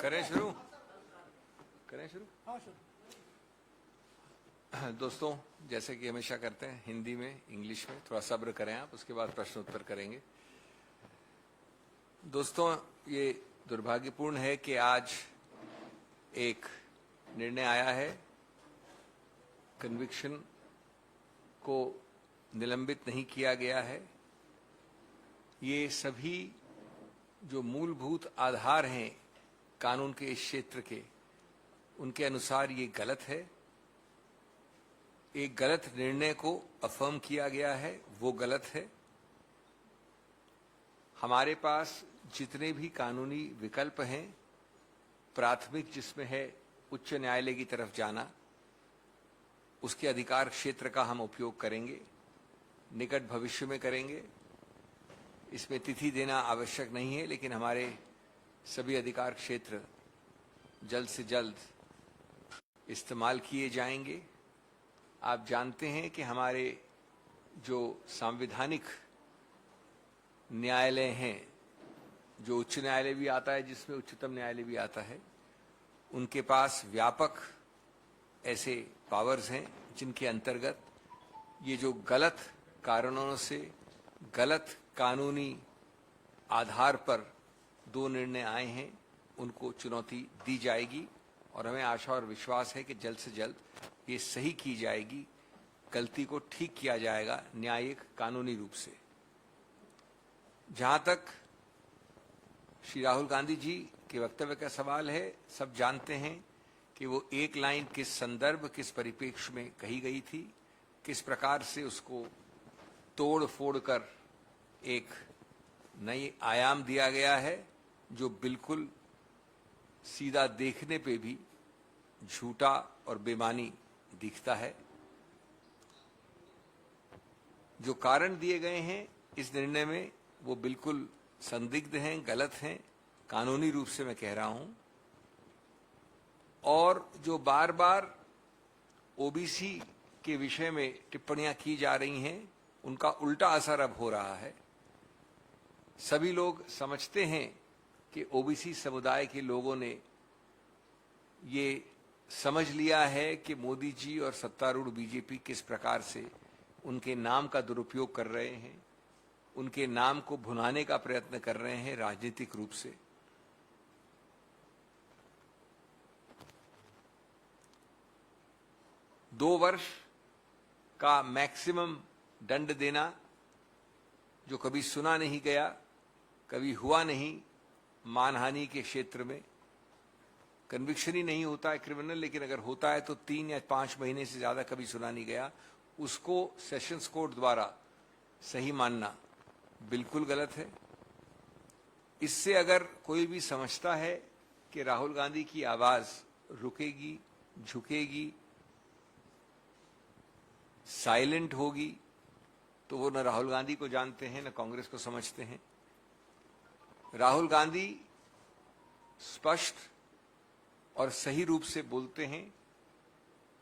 करें शुरू। हाँ सर। दोस्तों, जैसे कि हमेशा करते हैं, हिंदी में, इंग्लिश में, थोड़ा सब्र करें आप, उसके बाद प्रश्न उत्तर करेंगे। दोस्तों, ये दुर्भाग्यपूर्ण है कि आज एक निर्णय आया है, कन्विक्शन को निलंबित नहीं किया गया है। ये सभी जो मूलभूत आधार हैं कानून के इस क्षेत्र के, उनके अनुसार ये गलत है। एक गलत निर्णय को अफर्म किया गया है, वो गलत है। हमारे पास जितने भी कानूनी विकल्प हैं, प्राथमिक जिसमें है उच्च न्यायालय की तरफ जाना, उसके अधिकार क्षेत्र का हम उपयोग करेंगे, निकट भविष्य में करेंगे। इसमें तिथि देना आवश्यक नहीं है, लेकिन हमारे सभी अधिकार क्षेत्र जल्द से जल्द इस्तेमाल किए जाएंगे। आप जानते हैं कि हमारे जो संवैधानिक न्यायालय हैं, जो उच्च न्यायालय भी आता है, जिसमें उच्चतम न्यायालय भी आता है, उनके पास व्यापक ऐसे पावर्स हैं जिनके अंतर्गत ये जो गलत कारणों से, गलत कानूनी आधार पर दो निर्णय आए हैं, उनको चुनौती दी जाएगी। और हमें आशा और विश्वास है कि जल्द से जल्द ये सही की जाएगी, गलती को ठीक किया जाएगा न्यायिक कानूनी रूप से। जहां तक श्री राहुल गांधी जी के वक्तव्य का सवाल है, सब जानते हैं कि वो एक लाइन किस संदर्भ, किस परिप्रेक्ष्य में कही गई थी, किस प्रकार से उसको तोड़ फोड़ कर एक नई आयाम दिया गया है, जो बिल्कुल सीधा देखने पे भी झूठा और बेमानी दिखता है। जो कारण दिए गए हैं इस निर्णय में, वो बिल्कुल संदिग्ध हैं, गलत हैं, कानूनी रूप से मैं कह रहा हूं। और जो बार बार ओबीसी के विषय में टिप्पणियां की जा रही हैं, उनका उल्टा असर अब हो रहा है। सभी लोग समझते हैं कि ओबीसी समुदाय के लोगों ने ये समझ लिया है कि मोदी जी और सत्तारूढ़ बीजेपी किस प्रकार से उनके नाम का दुरुपयोग कर रहे हैं, उनके नाम को भुनाने का प्रयत्न कर रहे हैं राजनीतिक रूप से। दो वर्ष का मैक्सिमम दंड देना, जो कभी सुना नहीं गया, कभी हुआ नहीं मानहानि के क्षेत्र में। कन्विक्शन ही नहीं होता है क्रिमिनल, लेकिन अगर होता है तो 3 या 5 महीने से ज्यादा कभी सुना नहीं गया, उसको सेशंस कोर्ट द्वारा सही मानना बिल्कुल गलत है। इससे अगर कोई भी समझता है कि राहुल गांधी की आवाज रुकेगी, झुकेगी, साइलेंट होगी, तो वो न राहुल गांधी को जानते हैं, न कांग्रेस को समझते हैं। राहुल गांधी स्पष्ट और सही रूप से बोलते हैं।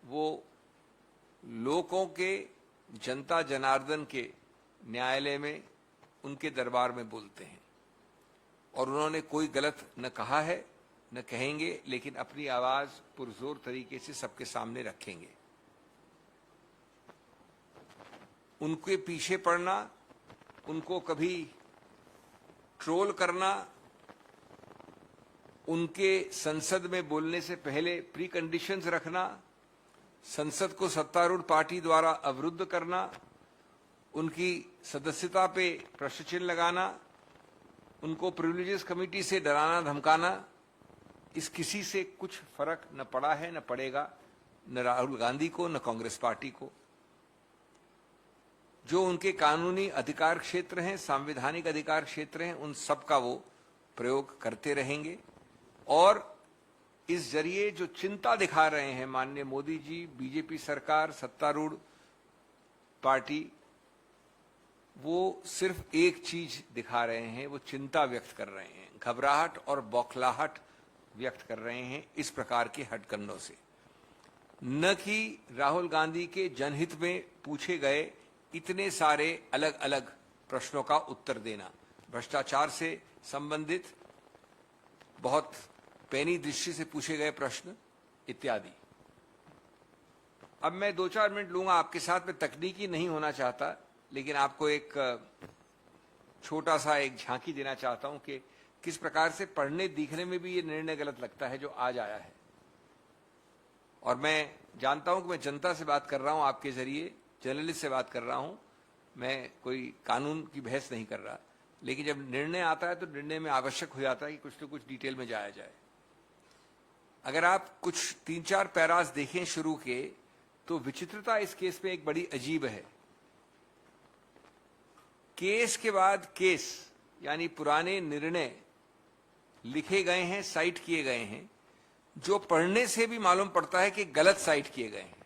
वो लोगों के, जनता जनार्दन के न्यायालय में, उनके दरबार में बोलते हैं। और उन्होंने कोई गलत न कहा है, न कहेंगे, लेकिन अपनी आवाज पुरजोर तरीके से सबके सामने रखेंगे। उनके पीछे पड़ना, उनको कभी ट्रोल करना, उनके संसद में बोलने से पहले प्री कंडीशंस रखना, संसद को सत्तारूढ़ पार्टी द्वारा अवरुद्ध करना, उनकी सदस्यता पे प्रश्न चिन्ह लगाना, उनको प्रिविलेजेस कमेटी से डराना धमकाना, इस किसी से कुछ फर्क न पड़ा है, न पड़ेगा, न राहुल गांधी को, न कांग्रेस पार्टी को। जो उनके कानूनी अधिकार क्षेत्र हैं, संवैधानिक अधिकार क्षेत्र हैं, उन सब का वो प्रयोग करते रहेंगे। और इस जरिए जो चिंता दिखा रहे हैं माननीय मोदी जी, बीजेपी सरकार, सत्तारूढ़ पार्टी, वो सिर्फ एक चीज दिखा रहे हैं, वो चिंता व्यक्त कर रहे हैं, घबराहट और बौखलाहट व्यक्त कर रहे हैं इस प्रकार के हथकंडों से। न कि राहुल गांधी के जनहित में पूछे गए इतने सारे अलग अलग प्रश्नों का उत्तर देना। भ्रष्टाचार से संबंधित बहुत पैनी दृष्टि से पूछे गए प्रश्न इत्यादि। अब मैं 2-4 मिनट लूंगा आपके साथ में, तकनीकी नहीं होना चाहता, लेकिन आपको एक छोटा सा एक झांकी देना चाहता हूं कि किस प्रकार से पढ़ने दिखने में भी ये निर्णय गलत लगता है जो आज आया है। और मैं जानता हूं कि मैं जनता से बात कर रहा हूं, आपके जरिए जर्नलिस्ट से बात कर रहा हूं, मैं कोई कानून की बहस नहीं कर रहा, लेकिन जब निर्णय आता है तो निर्णय में आवश्यक हो जाता है कि कुछ तो कुछ डिटेल में जाया जाए। अगर आप कुछ 3-4 पैरास देखें शुरू के, तो विचित्रता इस केस में एक बड़ी अजीब है। केस के बाद केस, यानी पुराने निर्णय लिखे गए हैं, साइट किए गए हैं, जो पढ़ने से भी मालूम पड़ता है कि गलत साइट किए गए हैं,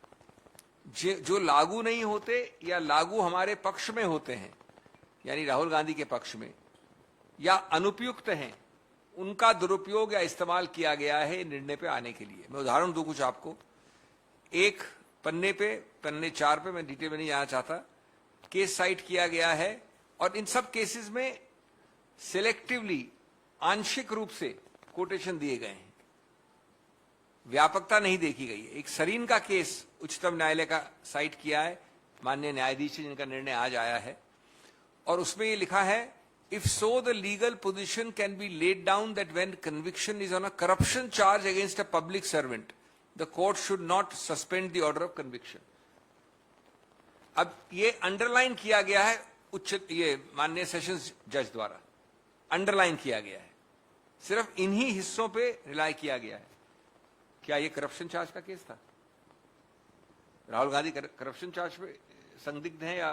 जो लागू नहीं होते या लागू हमारे पक्ष में होते हैं, यानी राहुल गांधी के पक्ष में, या अनुपयुक्त हैं, उनका दुरुपयोग या इस्तेमाल किया गया है निर्णय पे आने के लिए। मैं उदाहरण दूं कुछ आपको। एक पन्ने 4 पे, मैं डिटेल में नहीं जाना चाहता, केस साइट किया गया है, और इन सब केसेस में सिलेक्टिवली, आंशिक रूप से कोटेशन दिए गए हैं, व्यापकता नहीं देखी गई है। एक सरीन का केस उच्चतम न्यायालय का साइट किया है माननीय न्यायाधीश जिनका निर्णय आज आया है, और उसमें ये लिखा है, if so the legal position can be laid down that when conviction is on a corruption charge against a public servant the court should not suspend the order of conviction. अब ये अंडरलाइन किया गया है ये माननीय sessions जज द्वारा underline किया गया है, सिर्फ इन्हीं हिस्सों पे रिलाई किया गया है। क्या ये करप्शन चार्ज का केस था? राहुल गांधी करप्शन चार्ज पे संदिग्ध हैं या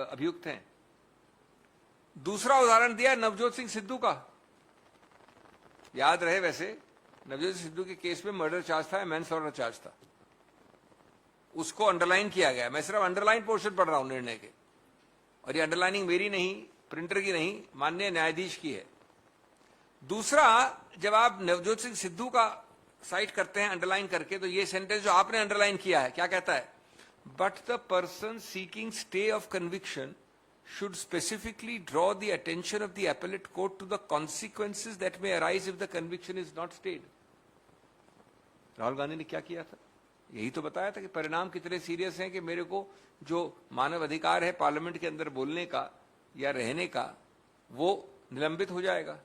अभियुक्त हैं? दूसरा उदाहरण दिया नवजोत सिंह सिद्धू का। याद रहे, वैसे नवजोत सिंह सिद्धू के केस में मर्डर चार्ज था, मैनस्लॉटर चार्ज था, उसको अंडरलाइन किया गया। मैं सिर्फ अंडरलाइन पोर्शन पढ़ रहा हूं निर्णय के, और ये अंडरलाइनिंग मेरी नहीं, प्रिंटर की नहीं, माननीय न्यायाधीश की है। दूसरा, जब आप नवजोत सिंह सिद्धू का साइट करते हैं अंडरलाइन करके, तो ये सेंटेंस जो आपने अंडरलाइन किया है, क्या कहता है? But the person seeking stay of conviction should specifically draw the attention of the appellate court to the consequences that may arise if the conviction is not stayed. Rahul Gandhi ने क्या किया था? यही तो बताया था कि परिणाम कितने सीरियस हैं, कि मेरे को जो मानव अधिकार है पार्लियामेंट के अंदर बोलने का या रहने का, वो निलंबित हो जाएगा।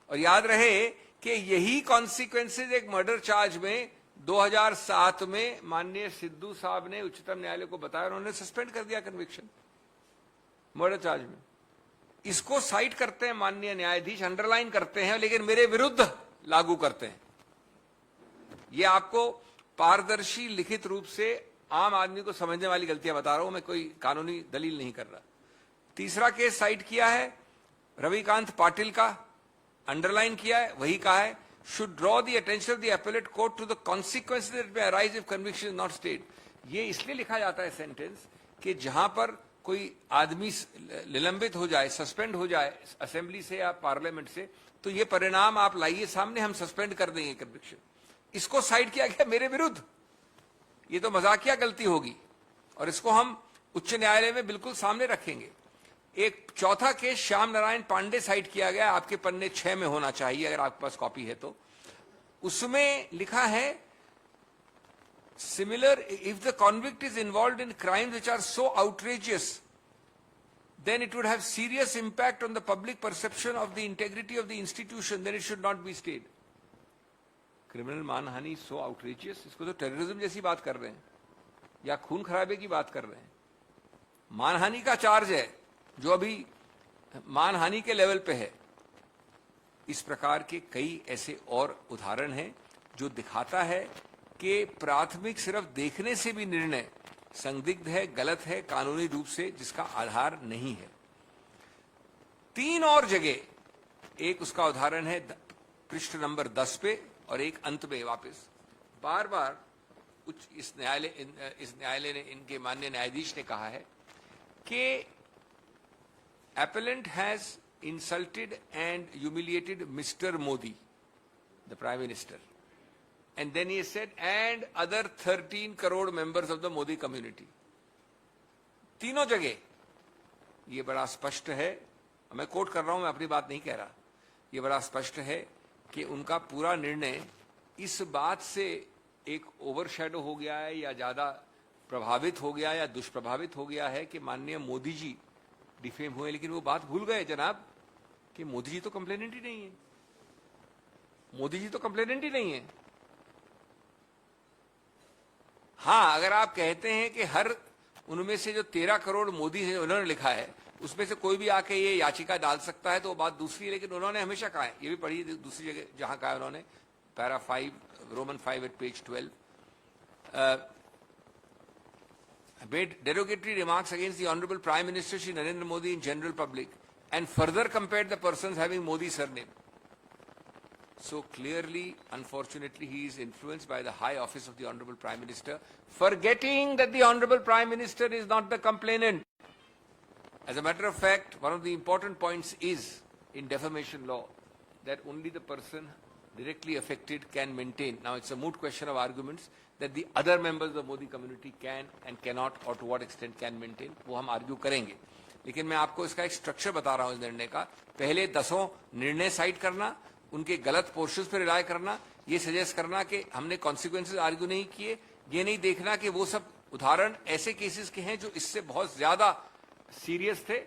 और याद रहे कि यही कॉन्सिक्वेंसेज एक मर्डर चार्ज में 2007 में माननीय सिद्धू साहब ने उच्चतम न्यायालय को बताया, उन्होंने सस्पेंड कर दिया कन्विक्शन मर्डर चार्ज में। इसको साइट करते हैं माननीय न्यायाधीश, अंडरलाइन करते हैं, लेकिन मेरे विरुद्ध लागू करते हैं। यह आपको पारदर्शी लिखित रूप से आम आदमी को समझने वाली गलतियां बता रहा हूं, मैं कोई कानूनी दलील नहीं कर रहा। तीसरा केस साइट किया है रविकांत पाटिल का, अंडरलाइन किया है, वही कहा है, should draw the attention of the appellate court to the consequences that may arise if conviction is not stayed. ये इसलिए लिखा जाता है सेंटेंस कि जहां पर कोई आदमी निलंबित हो जाए, सस्पेंड हो जाए असेंबली से या पार्लियामेंट से, तो ये परिणाम आप लाइए सामने, हम सस्पेंड कर देंगे कन्विक्शन। इसको साइड किया गया मेरे विरुद्ध। ये तो मजाकिया गलती होगी, और इसको हम उच्च न्यायालय में बिल्कुल सामने रखेंगे। एक चौथा केस श्याम नारायण पांडे साइड किया गया, आपके पन्ने 6 में होना चाहिए अगर आपके पास कॉपी है तो। उसमें लिखा है, similar, if the convict is involved in crimes which are so outrageous, then it would have serious impact on the public perception of the integrity of the institution, then it should not be stayed. Criminal मानहानि so outrageous, इसको तो terrorism जैसी बात कर रहे हैं या खून खराबे की बात कर रहे हैं। मानहानि का चार्ज है जो अभी मानहानि के लेवल पे है। इस प्रकार के कई ऐसे और उदाहरण हैं जो दिखाता है कि प्राथमिक सिर्फ देखने से भी निर्णय संदिग्ध है, गलत है कानूनी रूप से, जिसका आधार नहीं है। 3 और जगह, एक उसका उदाहरण है पृष्ठ नंबर 10 पे, और एक अंत में वापस बार बार इस न्यायालय ने, इनके माननीय न्यायाधीश ने कहा है कि appellant has insulted and humiliated Mr. Modi, the Prime Minister. And then he said, and other 13 crore members of the Modi community. तीनों जगह ये बड़ा स्पष्ट है, मैं कोट कर रहा हूं, मैं अपनी बात नहीं कह रहा, ये बड़ा स्पष्ट है कि उनका पूरा निर्णय इस बात से एक ओवरशैडो हो गया है या ज्यादा प्रभावित हो गया या दुष्प्रभावित हो गया है कि माननीय मोदी जी डिफेम हुए, लेकिन वो बात भूल गए जनाब कि मोदी जी तो कंप्लेनेंट ही नहीं है। मोदी जी तो कंप्लेनेंट ही नहीं है। हाँ, अगर आप कहते हैं कि हर उनमें से जो 13 करोड़ मोदी है उन्होंने लिखा है उसमें से कोई भी आके ये याचिका डाल सकता है तो वो बात दूसरी है, लेकिन उन्होंने हमेशा कहा है, ये भी पढ़ी दूसरी जगह जहां कहा है उन्होंने, para 5 roman 5 at page 12, made derogatory remarks against the Honorable Prime Minister Shri Narendra Modi in general public and further compared the persons having Modi surname. So clearly, unfortunately, he is influenced by the high office of the Honorable Prime Minister, forgetting that the Honorable Prime Minister is not the complainant. As a matter of fact, one of the important points is in defamation law that only the person directly affected can maintain. Now it's a moot question of arguments that the other members of the Modi community can and cannot or to what extent can maintain. वो हम argue करेंगे, लेकिन मैं आपको इसका एक structure बता रहा हूं इस निर्णय का। पहले 10 निर्णय साइड करना, उनके गलत पोर्शंस पर रिलाय करना, ये सजेस्ट करना कि हमने कॉन्सिक्वेंसेस आर्ग्यू नहीं किए, ये नहीं देखना कि वो सब उदाहरण ऐसे केसेस के हैं जो इससे बहुत ज्यादा सीरियस थे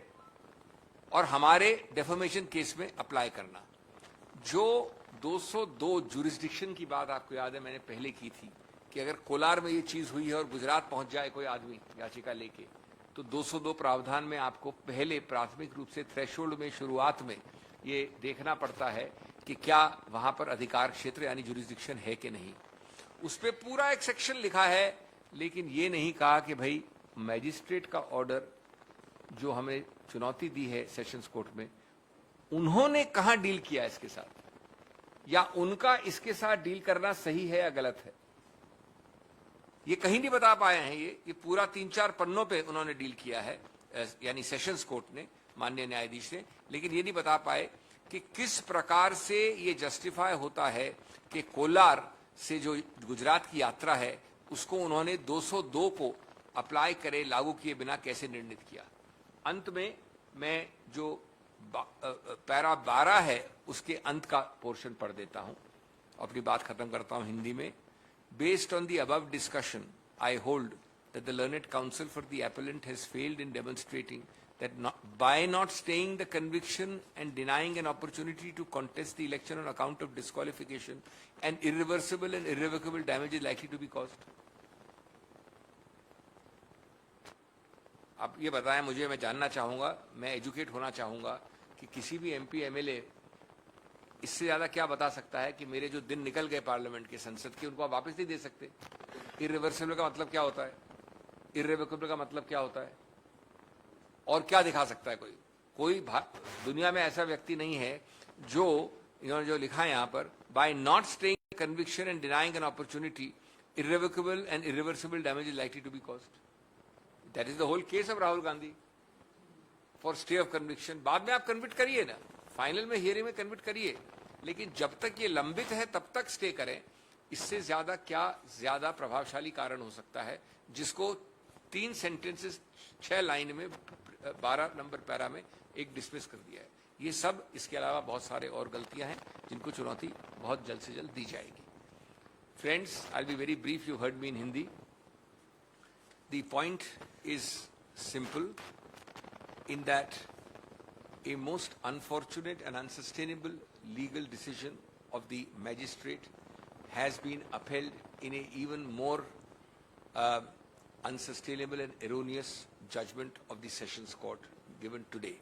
और हमारे डेफर्मेशन केस में अप्लाई करना। जो 202 जुरिस्डिक्शन की बात आपको याद है मैंने पहले की थी कि अगर कोलार में ये चीज हुई है और गुजरात पहुंच जाए कोई आदमी याचिका लेके, तो 202 प्रावधान में आपको पहले प्राथमिक रूप से थ्रेशोल्ड में शुरुआत में ये देखना पड़ता है कि क्या वहां पर अधिकार क्षेत्र यानी जुरिस्डिक्शन है कि नहीं। उस पर पूरा एक सेक्शन लिखा है, लेकिन ये नहीं कहा कि भाई मैजिस्ट्रेट का ऑर्डर जो हमें चुनौती दी है सेशंस कोर्ट में, उन्होंने कहां डील किया इसके साथ, या उनका इसके साथ डील करना सही है या गलत है, ये कहीं नहीं बता पाए हैं। ये पूरा 3-4 पन्नों पे उन्होंने डील किया है, यानी सेशंस कोर्ट ने, माननीय न्यायाधीश ने, लेकिन ये नहीं बता पाए कि किस प्रकार से ये जस्टिफाई होता है कि कोलार से जो गुजरात की यात्रा है उसको उन्होंने 202 को अप्लाई करे लागू किए बिना कैसे निर्णित किया। अंत में मैं जो पैरा 12 है उसके अंत का पोर्शन पढ़ देता हूं, अपनी बात खत्म करता हूं हिंदी में। Based on the above discussion, I hold that the learned counsel for the appellant has failed in demonstrating that by not staying the conviction and denying an opportunity to contest the election on account of disqualification, an irreversible and irrevocable damage is likely to be caused. अब ये बताएं मुझे, मैं जानना चाहूंगा, मैं educate होना चाहूंगा कि किसी भी एमपी एमएलए इससे ज्यादा क्या बता सकता है कि मेरे जो दिन निकल गए पार्लियामेंट के, संसद के, उनको आप वापस नहीं दे सकते। इर्रिवर्सिबल का मतलब क्या होता है, इर्रिवोकेबल का मतलब क्या होता है, और क्या दिखा सकता है कोई दुनिया में ऐसा व्यक्ति नहीं है जो इन्होंने जो लिखा है यहाँ पर, by not staying conviction and denying an opportunity irrevocable and irreversible damage is likely to be caused. That is the whole case of Rahul Gandhi for stay of conviction. बाद में आप कन्विक्ट करिए ना, फाइनल में हियरिंग में कन्विक्ट करिए, लेकिन जब तक ये लंबित है तब तक स्टे करें। इससे ज्यादा क्या ज्यादा प्रभावशाली कारण हो सकता है, जिसको 3 सेंटेंसेस 6 लाइन में 12 नंबर पैरा में एक डिसमिस कर दिया है। ये सब, इसके अलावा बहुत सारे और गलतियां हैं जिनको चुनौती बहुत जल्द से जल्द दी जाएगी। Friends, I will be very brief, you heard me in Hindi. The point is simple in that a most unfortunate and unsustainable legal decision of the magistrate has been upheld in a even more unsustainable and erroneous judgment of the Sessions Court given today.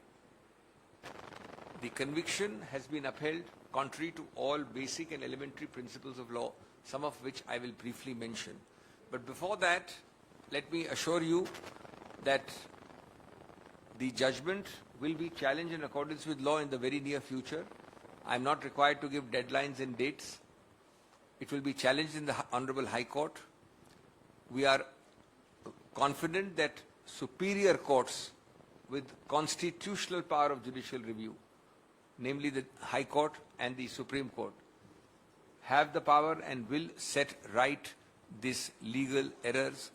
The conviction has been upheld contrary to all basic and elementary principles of law, some of which I will briefly mention. But before that, let me assure you that the judgment will be challenged in accordance with law in the very near future. I am not required to give deadlines and dates. It will be challenged in the Honorable High Court. We are confident that superior courts with constitutional power of judicial review, namely the High Court and the Supreme Court, have the power and will set right these legal errors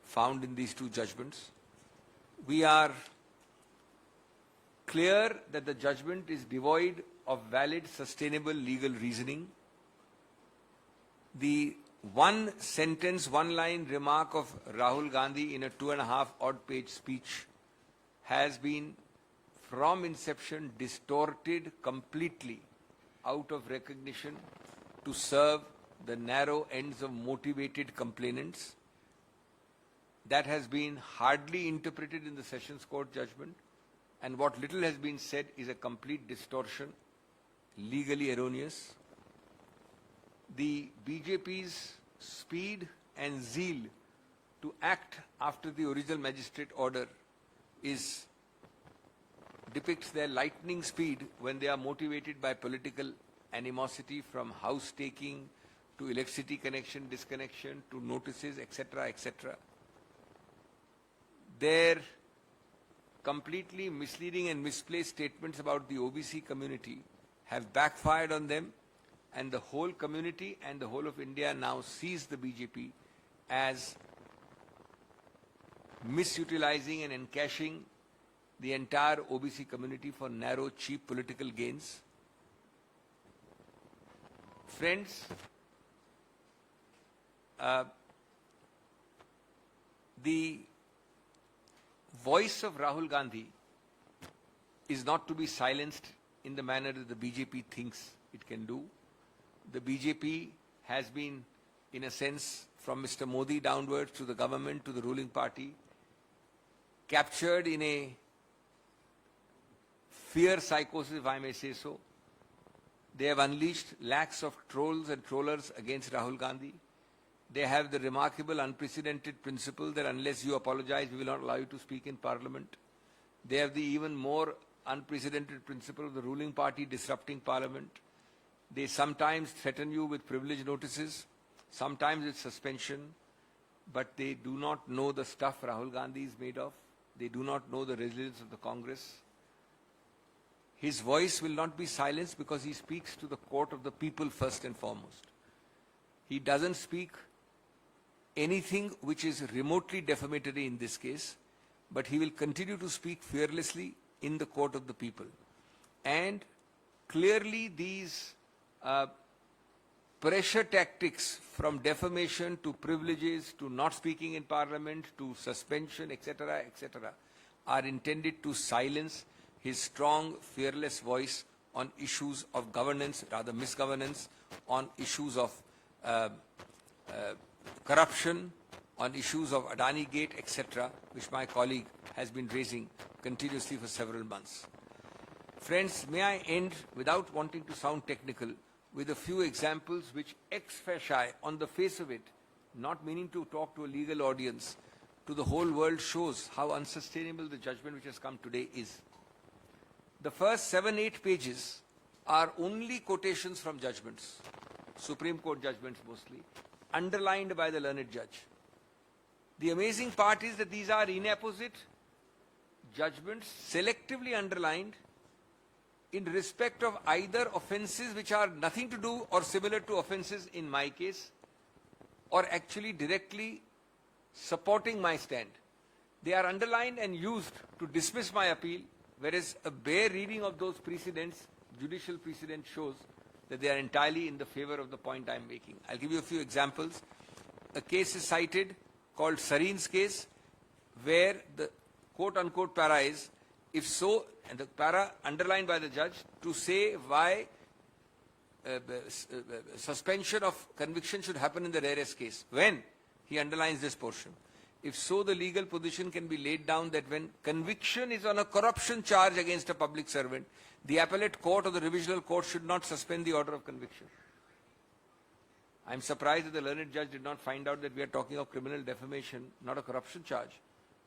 found in these 2 judgments. We are clear that the judgment is devoid of valid, sustainable legal reasoning. The one sentence, one line remark of Rahul Gandhi in a 2.5 odd page speech has been from inception distorted completely out of recognition to serve the narrow ends of motivated complainants. That has been hardly interpreted in the Sessions Court judgment, and what little has been said is a complete distortion, legally erroneous. The BJP's speed and zeal to act after the original magistrate order depicts their lightning speed when they are motivated by political animosity, from house taking to electricity connection, disconnection, to notices, etc., etc. Their completely misleading and misplaced statements about the OBC community have backfired on them, and the whole community and the whole of India now sees the BJP as misutilizing and encashing the entire OBC community for narrow, cheap political gains. Friends, the voice of Rahul Gandhi is not to be silenced in the manner that the BJP thinks it can do. The BJP has been, in a sense, from Mr. Modi downwards to the government, to the ruling party, captured in a fear psychosis, if I may say so. They have unleashed lakhs of trolls and trollers against Rahul Gandhi. They have the remarkable, unprecedented principle that unless you apologize, we will not allow you to speak in Parliament. They have the even more unprecedented principle of the ruling party disrupting Parliament. They sometimes threaten you with privilege notices, sometimes with suspension, but they do not know the stuff Rahul Gandhi is made of. They do not know the resilience of the Congress. His voice will not be silenced because he speaks to the court of the people first and foremost. He doesn't speak anything which is remotely defamatory in this case, but he will continue to speak fearlessly in the court of the people. And clearly these pressure tactics, from defamation to privileges to not speaking in Parliament to suspension, etc., etc., are intended to silence his strong, fearless voice on issues of governance, rather misgovernance, on issues of corruption, on issues of Adani Gate, etc., which my colleague has been raising continuously for several months. Friends, may I end, without wanting to sound technical, with a few examples which ex facie, on the face of it, not meaning to talk to a legal audience, to the whole world shows how unsustainable the judgment which has come today is. The first 7-8 pages are only quotations from judgments, Supreme Court judgments mostly, underlined by the learned judge. The amazing part is that these are inapposite judgments, selectively underlined, in respect of either offences which are nothing to do or similar to offences in my case, or actually directly supporting my stand. They are underlined and used to dismiss my appeal, whereas a bare reading of those precedents, judicial precedent, shows that they are entirely in the favor of the point I am making. I'll give you a few examples. A case is cited called Sareen's case, where the quote-unquote para is, if so, and the para underlined by the judge, to say why suspension of conviction should happen in the rarest case. When? He underlines this portion. If so, the legal position can be laid down that when conviction is on a corruption charge against a public servant, the appellate court or the revisional court should not suspend the order of conviction. I am surprised that the learned judge did not find out that we are talking of criminal defamation, not a corruption charge,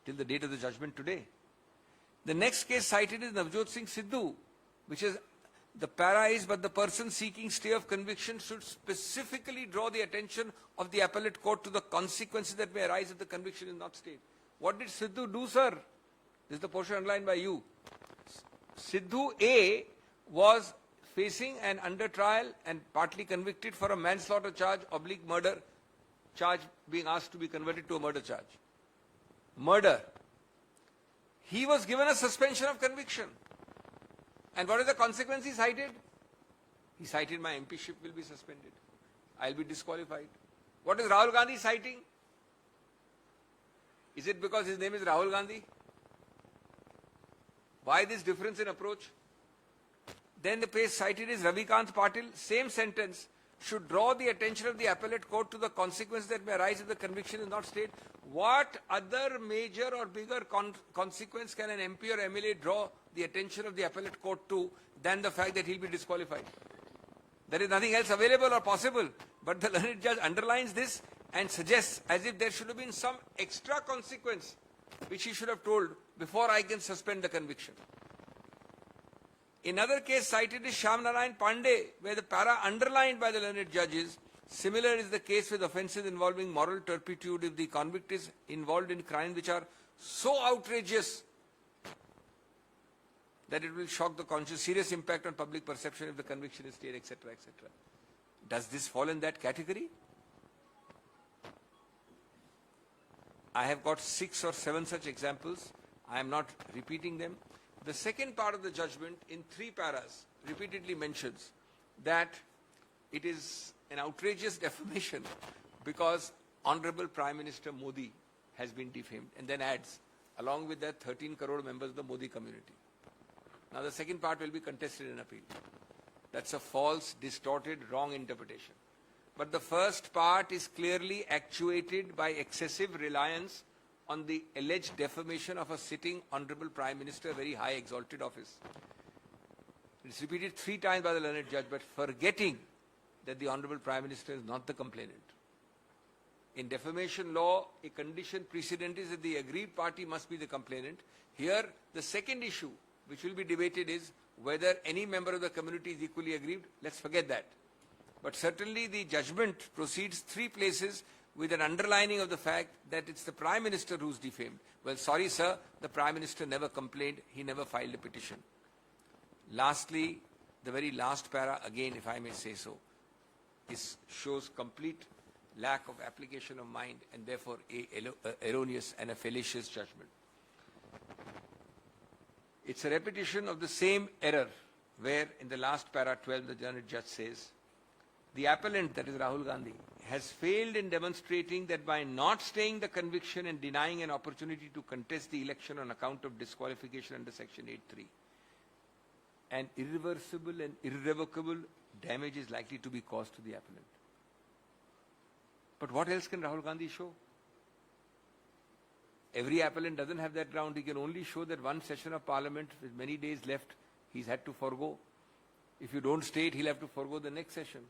till the date of the judgment today. The next case cited is Navjot Singh Sidhu, which is the para is, but the person seeking stay of conviction should specifically draw the attention of the appellate court to the consequences that may arise if the conviction is not stayed. What did Sidhu do, sir? This is the portion underlined by you. Sidhu A was facing an under trial and partly convicted for a manslaughter charge, oblique murder charge, being asked to be converted to a murder charge. Murder. He was given a suspension of conviction. And what is the consequence he cited? He cited my MPship will be suspended. I'll be disqualified. What is Rahul Gandhi citing? Is it because his name is Rahul Gandhi? Why this difference in approach? Then the case cited is Ravikant Patil, same sentence, should draw the attention of the appellate court to the consequence that may arise if the conviction is not stayed. What other major or bigger consequence can an MP or MLA draw the attention of the appellate court to than the fact that he'll be disqualified? There is nothing else available or possible, but the learned judge underlines this and suggests as if there should have been some extra consequence which he should have told before I can suspend the conviction. Another case cited is Shyam Narayan Pandey, where the para underlined by the learned judge is, similar is the case with offences involving moral turpitude if the convict is involved in crimes which are so outrageous that it will shock the conscience, serious impact on public perception if the conviction is stayed, etc., etc. Does this fall in that category? I have got 6 or 7 such examples. I am not repeating them. The second part of the judgment in 3 paras repeatedly mentions that it is an outrageous defamation because Honorable Prime Minister Modi has been defamed, and then adds, along with that 13 crore members of the Modi community. Now the second part will be contested in appeal. That's a false, distorted, wrong interpretation. But the first part is clearly actuated by excessive reliance on the alleged defamation of a sitting Honorable Prime Minister, a very high exalted office. It's repeated 3 times by the learned judge, but forgetting that the Honorable Prime Minister is not the complainant. In defamation law, a condition precedent is that the aggrieved party must be the complainant. Here, the second issue, which will be debated, is whether any member of the community is equally aggrieved. Let's forget that. But certainly the judgment proceeds 3 places with an underlining of the fact that it's the Prime Minister who's defamed. Well, sorry sir, the Prime Minister never complained, he never filed a petition. Lastly, the very last para, again if I may say so, shows complete lack of application of mind and therefore erroneous and a fallacious judgment. It's a repetition of the same error where in the last para 12 the learned judge says, the appellant, that is Rahul Gandhi, has failed in demonstrating that by not staying the conviction and denying an opportunity to contest the election on account of disqualification under Section 8(3), an irreversible and irrevocable damage is likely to be caused to the appellant. But what else can Rahul Gandhi show? Every appellant doesn't have that ground. He can only show that one session of parliament with many days left, he's had to forego. If you don't stay it, he'll have to forego the next session.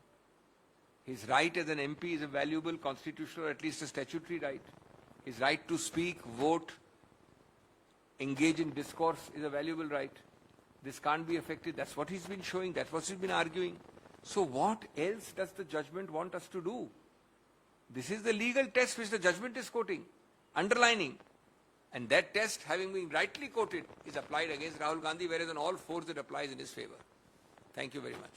His right as an MP is a valuable constitutional or at least a statutory right. His right to speak, vote, engage in discourse is a valuable right. This can't be affected. That's what he's been showing. That's what he's been arguing. So what else does the judgment want us to do? This is the legal test which the judgment is quoting, underlining. And that test, having been rightly quoted, is applied against Rahul Gandhi, whereas on all 4s it applies in his favor. Thank you very much.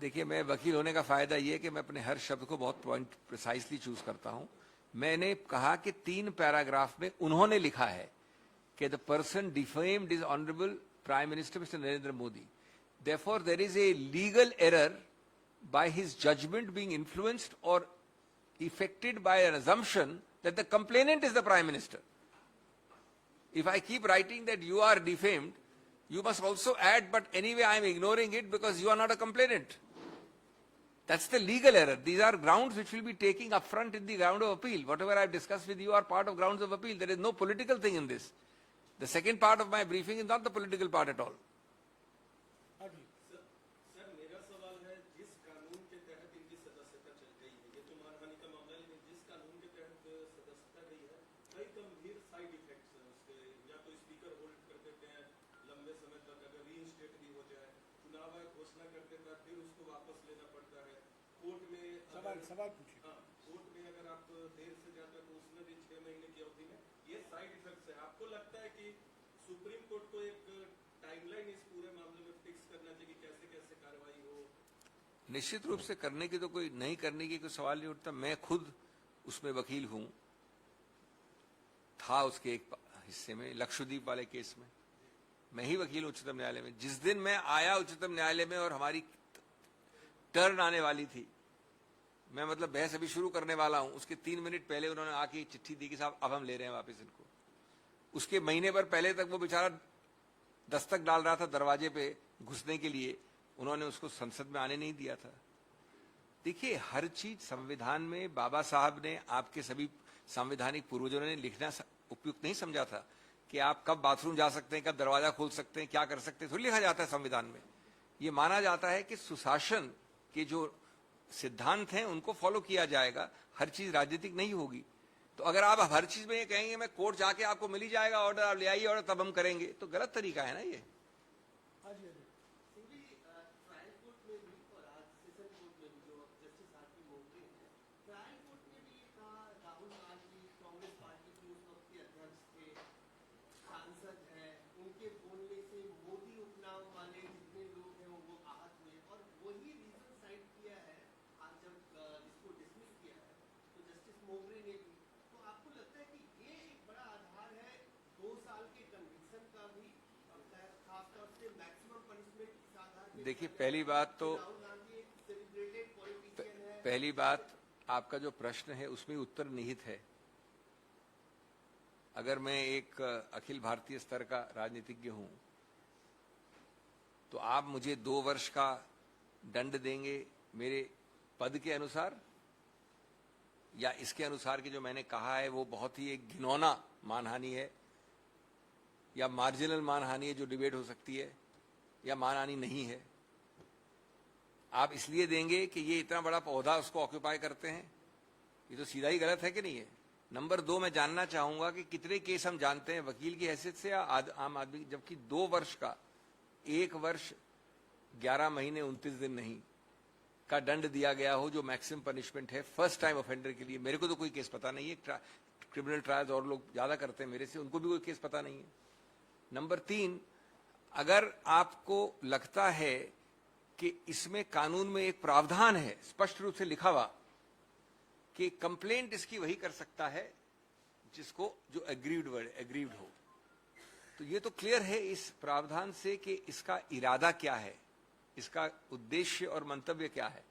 देखिए, मैं वकील होने का फायदा ये है कि मैं अपने हर शब्द को बहुत पॉइंट प्रिसाइसली चूज करता हूं. मैंने कहा कि 3 पैराग्राफ में उन्होंने लिखा है कि the person defamed is Honorable Prime Minister Mr. Narendra Modi. Therefore, there is a legal error by his judgment being influenced or affected by an assumption that the complainant is the Prime Minister. If I keep writing that you are defamed, you must also add, but anyway I am ignoring it because you are not a complainant. That's the legal error. These are grounds which will be taking up front in the ground of appeal. Whatever I have discussed with you are part of grounds of appeal. There is no political thing in this. The second part of my briefing is not the political part at all. सवाल पूछिए. Court में अगर आप देर से जाते हैं तो उसमें भी 6 महीने की अवधि में ये साइड इफेक्ट्स है. आपको लगता है कि सुप्रीम कोर्ट को एक टाइमलाइन इस पूरे मामले में फिक्स करना चाहिए कि कैसे कैसे कार्रवाई हो? निश्चित रूप से करने की तो कोई नहीं करने की कोई सवाल नहीं उठता। मैं खुद उसमें वकील हूं, था उसके एक हिस्से में, लक्षद्वीप वाले केस में मैं ही वकील उच्चतम न्यायालय में। जिस दिन मैं आया उच्चतम न्यायालय में और हमारी टर्न आने वाली थी, मैं मतलब बहस अभी शुरू करने वाला हूं, उसके 3 मिनट पहले उन्होंने आके चिट्ठी दी कि साहब अब हम ले रहे हैं वापस इनको। उसके महीने भर पहले तक वो बेचारा दस्तक डाल रहा था दरवाजे पे घुसने के लिए, उन्होंने उसको संसद में आने नहीं दिया था। देखिए, हर चीज संविधान में बाबा साहब ने, आपके सभी संवैधानिक पूर्वजों ने लिखना उपयुक्त नहीं समझा था कि आप कब बाथरूम जा सकते हैं, कब दरवाजा खोल सकते हैं, क्या कर सकते हैं, थोड़ी लिखा जाता है संविधान में। ये माना जाता है कि सुशासन के जो सिद्धांत हैं उनको फॉलो किया जाएगा, हर चीज राजनीतिक नहीं होगी। तो अगर आप हर चीज में ये कहेंगे मैं कोर्ट जाके आपको मिल ही जाएगा ऑर्डर, आप ले आइए ऑर्डर तब हम करेंगे, तो गलत तरीका है ना ये। देखिए, पहली बात आपका जो प्रश्न है उसमें उत्तर निहित है। अगर मैं एक अखिल भारतीय स्तर का राजनीतिज्ञ हूं तो आप मुझे 2 वर्ष का दंड देंगे मेरे पद के अनुसार, या इसके अनुसार कि जो मैंने कहा है वो बहुत ही एक घिनौना मानहानि है, या मार्जिनल मानहानि है जो डिबेट हो सकती है, या मानहानि नहीं है। आप इसलिए देंगे कि ये इतना बड़ा पौधा उसको ऑक्यूपाई करते हैं, ये तो सीधा ही गलत है कि नहीं है। नंबर 2, मैं जानना चाहूंगा कि कितने केस हम जानते हैं वकील की हैसियत से या आम आदमी, जबकि 2 वर्ष का, 1 वर्ष 11 महीने 29 दिन नहीं का दंड दिया गया हो, जो मैक्सिमम पनिशमेंट है फर्स्ट टाइम ऑफेंडर के लिए। मेरे को तो कोई केस पता नहीं है, क्रिमिनल ट्रायल्स और लोग ज्यादा करते हैं मेरे से, उनको भी कोई केस पता नहीं है। नंबर 3, अगर आपको लगता है कि इसमें कानून में एक प्रावधान है स्पष्ट रूप से लिखा हुआ कि कंप्लेंट इसकी वही कर सकता है जिसको, जो एग्रीव्ड वर्ड एग्रीव्ड हो, तो ये तो क्लियर है इस प्रावधान से कि इसका इरादा क्या है, इसका उद्देश्य और मंतव्य क्या है।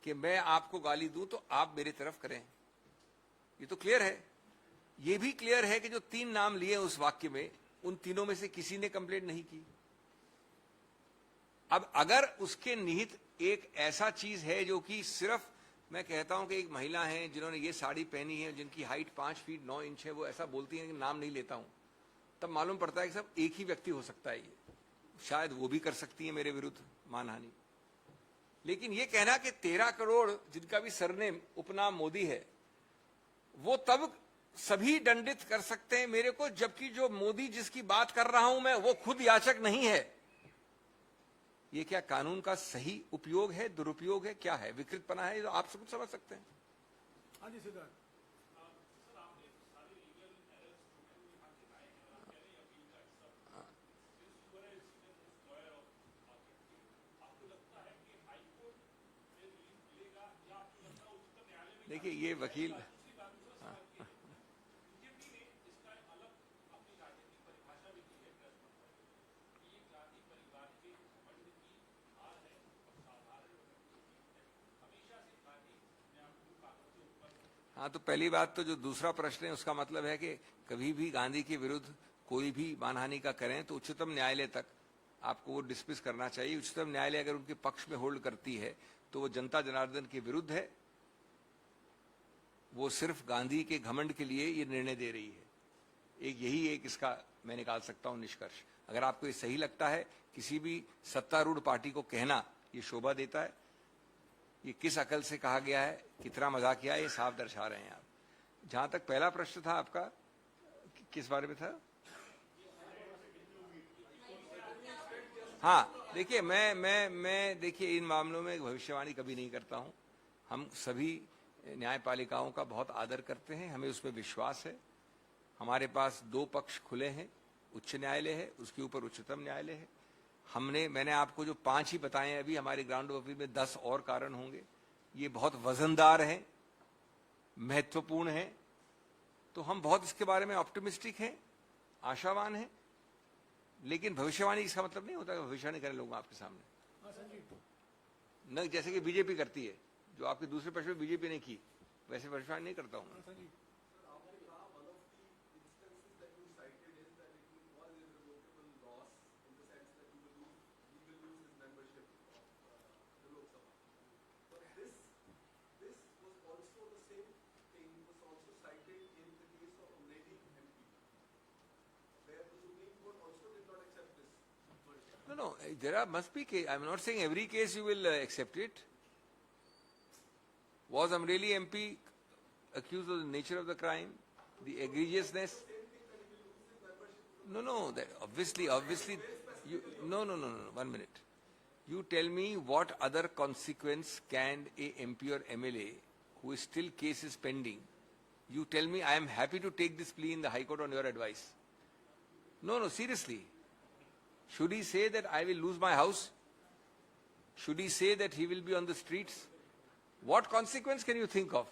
कि मैं आपको गाली दूं तो आप मेरी तरफ करें, ये तो क्लियर है। ये भी क्लियर है कि जो 3 नाम लिए उस वाक्य में, उन तीनों में से किसी ने कंप्लेंट नहीं की। अब अगर उसके निहित एक ऐसा चीज है जो कि सिर्फ, मैं कहता हूं कि एक महिला है जिन्होंने ये साड़ी पहनी है, जिनकी हाइट 5 फीट 9 इंच है, वो ऐसा बोलती है कि नाम नहीं लेता हूं, तब मालूम पड़ता है कि सब एक ही व्यक्ति हो सकता है। ये शायद वो भी कर सकती है मेरे विरुद्ध मानहानि। लेकिन ये कहना कि 13 करोड़ जिनका भी सरनेम उपनाम मोदी है, वो तब सभी दंडित कर सकते हैं मेरे को, जबकि जो मोदी जिसकी बात कर रहा हूं मैं, वो खुद याचक नहीं है। ये क्या कानून का सही उपयोग है, दुरुपयोग है, क्या है, विकृतपना है, तो आप सब कुछ समझ सकते हैं। हाँ जी सिद्धार्थ। देखिए, ये वकील, हाँ, तो पहली बात तो जो दूसरा प्रश्न है उसका मतलब है कि कभी भी गांधी के विरुद्ध कोई भी मानहानि का करें तो उच्चतम न्यायालय तक आपको वो डिस्मिस करना चाहिए। उच्चतम न्यायालय अगर उनके पक्ष में होल्ड करती है तो वो जनता जनार्दन के विरुद्ध है, वो सिर्फ गांधी के घमंड के लिए ये निर्णय दे रही है। यही एक इसका मैं निकाल सकता हूं निष्कर्ष। अगर आपको ये सही लगता है, किसी भी सत्तारूढ़ पार्टी को कहना ये शोभा देता है, ये किस अकल से कहा गया है, कितना मजाकिया है, ये साफ दर्शा रहे हैं आप। जहां तक पहला प्रश्न था आपका, किस बारे में था? हाँ, देखिए, मैं देखिए इन मामलों में भविष्यवाणी कभी नहीं करता हूं। हम सभी न्यायपालिकाओं का बहुत आदर करते हैं, हमें उसमें विश्वास है। हमारे पास 2 पक्ष खुले हैं, उच्च न्यायालय है, उसके ऊपर उच्चतम न्यायालय है। मैंने आपको जो 5 ही बताए हैं अभी, हमारे ग्राउंड ऑफिस में 10 और कारण होंगे। ये बहुत वजनदार है, महत्वपूर्ण है, तो हम बहुत इसके बारे में ऑप्टिमिस्टिक हैं, आशावान हैं। लेकिन भविष्यवाणी इसका मतलब नहीं होता कि भविष्यवाणी करें लोग आपके सामने, हाँ संजीव, न जैसे कि बीजेपी करती है, जो आपके दूसरे पक्ष में बीजेपी ने की, वैसे भविष्यवाणी नहीं करता हूं। हाँ Sanjeev, No, Must be case. I'm not saying every case you will accept it. Was Amreli MP accused of the nature of the crime, the egregiousness? No. That obviously, you, no. 1 minute. You tell me what other consequence can a MP or MLA, who is still case is pending, you tell me I am happy to take this plea in the High Court on your advice. No, seriously. Should he say that I will lose my house? Should he say that he will be on the streets? What consequence can you think of?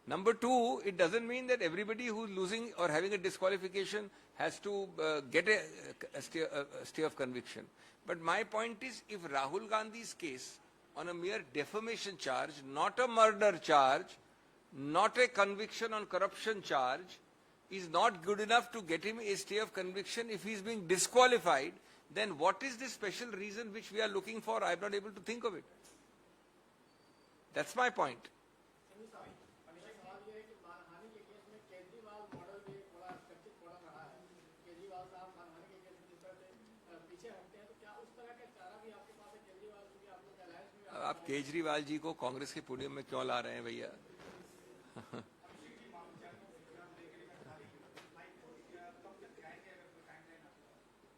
Number 2, it doesn't mean that everybody who's losing or having a disqualification has to get a stay of conviction. But my point is, if Rahul Gandhi's case on a mere defamation charge, not a murder charge, not a conviction on corruption charge, is not good enough to get him a stay of conviction, if he is being disqualified, then what is the special reason which we are looking for? I am not able to think of it. That's my point. आप केजरीवाल जी को कांग्रेस के podium में क्यों ला रहे हैं भैया?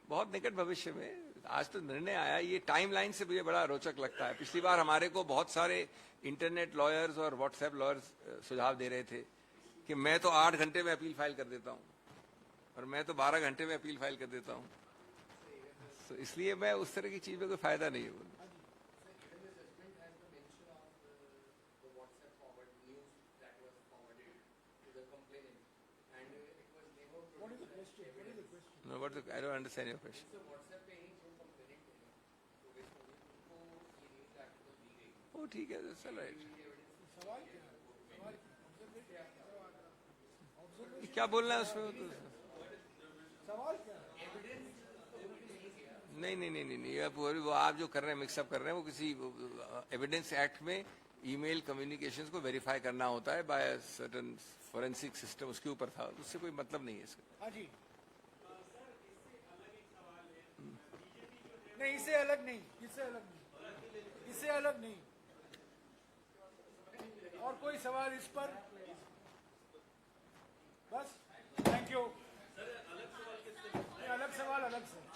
बहुत निकट भविष्य में। आज तो निर्णय आया, ये टाइमलाइन से मुझे बड़ा रोचक लगता है। पिछली बार हमारे को बहुत सारे इंटरनेट लॉयर्स और व्हाट्सएप लॉयर्स सुझाव दे रहे थे कि मैं तो 8 घंटे में अपील फाइल कर देता हूं और मैं तो 12 घंटे में अपील फाइल कर देता हूं। तो इसलिए मैं उस तरह की चीज में कोई फायदा नहीं है। No, I don't understand your question. Oh, ठीक है, that's all right. क्या बोलना है उसमें? सवाल क्या है? नहीं, वो आप जो कर रहे हैं, मिक्सअप कर रहे हैं, वो किसी एविडेंस एक्ट में ईमेल कम्युनिकेशंस को वेरीफाई करना होता है बाय सर्टेन फोरेंसिक सिस्टम, उसके ऊपर था। उससे कोई मतलब नहीं है इसका। हाँ जी, नहीं, इससे अलग नहीं, इससे अलग नहीं। और कोई सवाल इस पर? बस, थैंक यू। अलग सवाल अलग से।